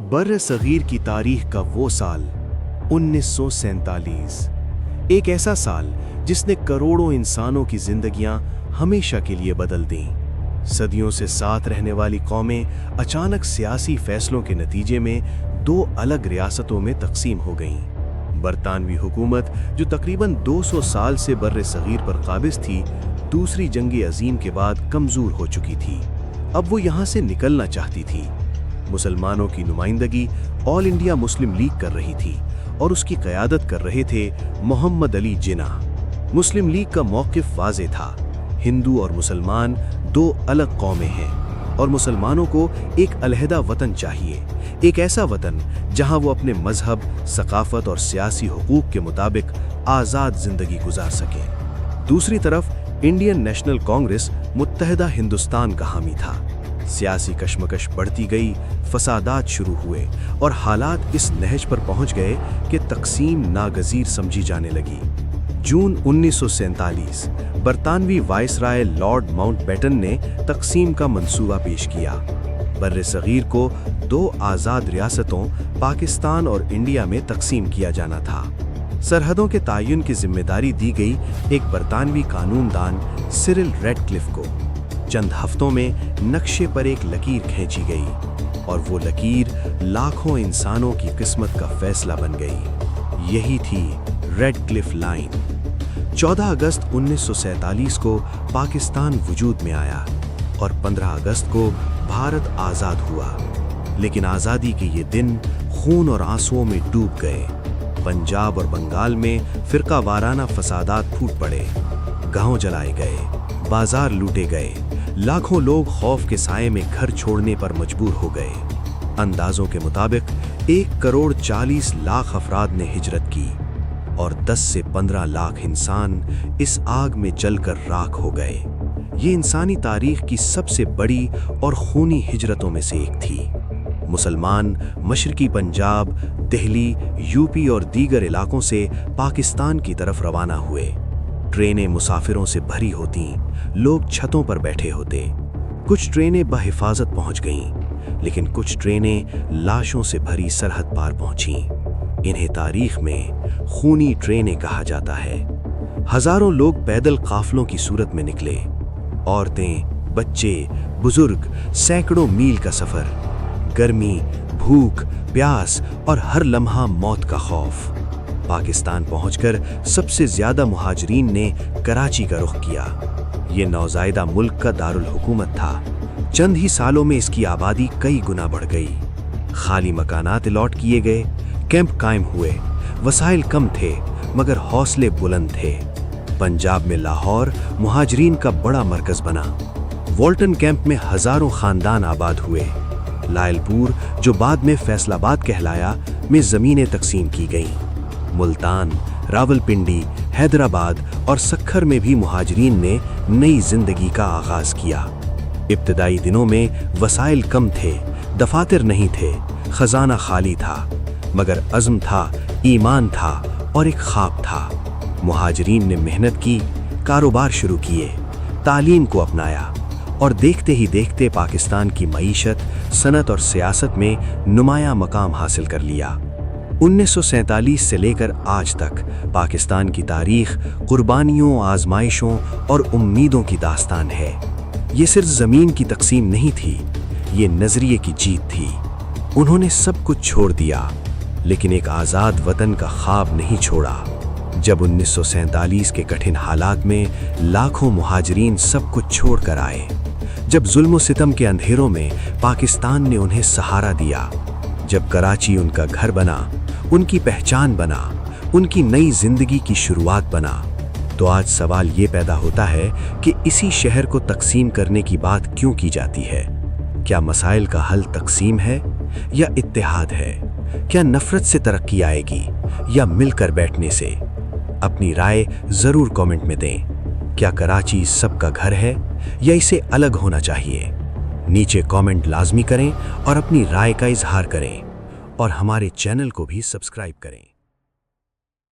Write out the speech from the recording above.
Burr Sagir की तारीख का वो साल 1947, एक ऐसा साल जिसने करोड़ों इंसानों की जिंदगियां हमेशा के लिए बदल दीं। सदियों से साथ रहने वाली कौमें अचानक सियासी फैसलों के नतीजे में दो अलग रियासतों में तकसीम हो गईं। बरतानवी हुकूमत, जो तकरीबन 200 साल से बर्र सगीर पर काबिज थी, दूसरी जंग अजीम के बाद कमजोर हो चुकी थी। अब वो यहाँ से निकलना चाहती थी। मुसलमानों की नुमाइंदगी ऑल इंडिया मुस्लिम लीग कर रही थी और उसकी क़यादत कर रहे थे मोहम्मद अली जिन्ना। मुस्लिम लीग का मौक़िफ़ वाज़े था। हिंदू और मुसलमान दो अलग कौमें हैं और मुसलमानों को एक अलहदा वतन चाहिए, एक ऐसा वतन जहां वो अपने मजहब, सकाफत और सियासी हुकूक के मुताबिक आज़ाद ज़िंदगी गुजार सकें। दूसरी तरफ इंडियन नेशनल कांग्रेस मुत्तहदा हिंदुस्तान का हामी था। सियासी कशमकश बढ़ती गई, फसादात शुरू हुए और हालात इस नहज पर पहुंच गए कि तकसीम नागजीर समझी जाने लगी। जून 1947 बरतानवी वाइसराय लॉर्ड माउंटबेटन ने तकसीम का मंसूबा पेश किया। बर्र सगीर को दो आज़ाद रियासतों पाकिस्तान और इंडिया में तकसीम किया जाना था। सरहदों के तायुन की जिम्मेदारी दी गई एक बरतानवी कानूनदान सिरिल रेडक्लिफ को। चंद हफ्तों में नक्शे पर एक लकीर खींची गई और वो लकीर लाखों इंसानों की किस्मत का फैसला बन गई। यही थी रेडक्लिफ लाइन। 14 अगस्त 1947 को पाकिस्तान वजूद में आया और 15 अगस्त को भारत आज़ाद हुआ। लेकिन आज़ादी के ये दिन खून और आंसुओं में डूब गए। पंजाब और बंगाल में फिरका वाराना फसादात फूट पड़े, गांव जलाए गए, बाजार लूटे गए, लाखों लोग खौफ के साए में घर छोड़ने पर मजबूर हो गए। अंदाजों के मुताबिक 1,40,00,000 अफराद ने हिजरत की और 10 से 15 लाख इंसान इस आग में जलकर राख हो गए। ये इंसानी तारीख की सबसे बड़ी और खूनी हिजरतों में से एक थी। मुसलमान मशरकी पंजाब, दिल्ली, यूपी और दीगर इलाकों से पाकिस्तान की तरफ रवाना हुए। ट्रेनें मुसाफिरों से भरी होतीं, लोग छतों पर बैठे होते। कुछ ट्रेनें बहिफाजत पहुंच गईं, लेकिन कुछ ट्रेनें लाशों से भरी सरहद पार पहुंचीं। इन्हें तारीख में खूनी ट्रेनें कहा जाता है। हजारों लोग पैदल काफलों की सूरत में निकले। औरतें, बच्चे, बुजुर्ग, सैकड़ों मील का सफर, गर्मी, भूख, प्यास और हर लम्हा मौत का खौफ। पाकिस्तान पहुंचकर सबसे ज्यादा मुहाजिरीन ने कराची का रुख किया। ये नौज़ायदा मुल्क का दारुल हुकूमत था। चंद ही सालों में इसकी आबादी कई गुना बढ़ गई। खाली मकानात अलॉट किए गए, कैंप कायम हुए। वसाइल कम थे मगर हौसले बुलंद थे। पंजाब में लाहौर मुहाजिरीन का बड़ा मरकज बना। वॉल्टन कैंप में हजारों खानदान आबाद हुए। लायलपुर, जो बाद में फैसलाबाद कहलाया, में ज़मीनें तकसीम की गईं। मुल्तान, रावलपिंडी, हैदराबाद और सखर में भी मुहाजिरीन ने नई जिंदगी का आगाज किया। इब्तदाई दिनों में वसाइल कम थे, दफातर नहीं थे, खजाना खाली था, मगर अज़्म था, ईमान था और एक ख्वाब था। मुहाजिरीन ने मेहनत की, कारोबार शुरू किए, तालीम को अपनाया और देखते ही देखते पाकिस्तान की मईशत, सनत और सियासत में नुमाया मकाम हासिल कर लिया। 1947 से लेकर आज तक पाकिस्तान की तारीख कुर्बानियों, आजमाइशों और उम्मीदों की दास्तान है। ये सिर्फ ज़मीन की तकसीम नहीं थी, ये नज़रिए की जीत थी। उन्होंने सब कुछ छोड़ दिया, लेकिन एक आज़ाद वतन का ख्वाब नहीं छोड़ा। जब 1947 के कठिन हालात में लाखों मुहाजिरीन सब कुछ छोड़ कर आए, जब जुल्म सितम के अंधेरों में पाकिस्तान ने उन्हें सहारा दिया, जब कराची उनका घर बना, उनकी पहचान बना, उनकी नई जिंदगी की शुरुआत बना, तो आज सवाल ये पैदा होता है कि इसी शहर को तकसीम करने की बात क्यों की जाती है? क्या मसाइल का हल तकसीम है या इत्तेहाद है? क्या नफरत से तरक्की आएगी या मिलकर बैठने से? अपनी राय जरूर कमेंट में दें। क्या कराची सबका घर है या इसे अलग होना चाहिए? नीचे कमेंट लाजमी करें और अपनी राय का इजहार करें और हमारे चैनल को भी सब्सक्राइब करें।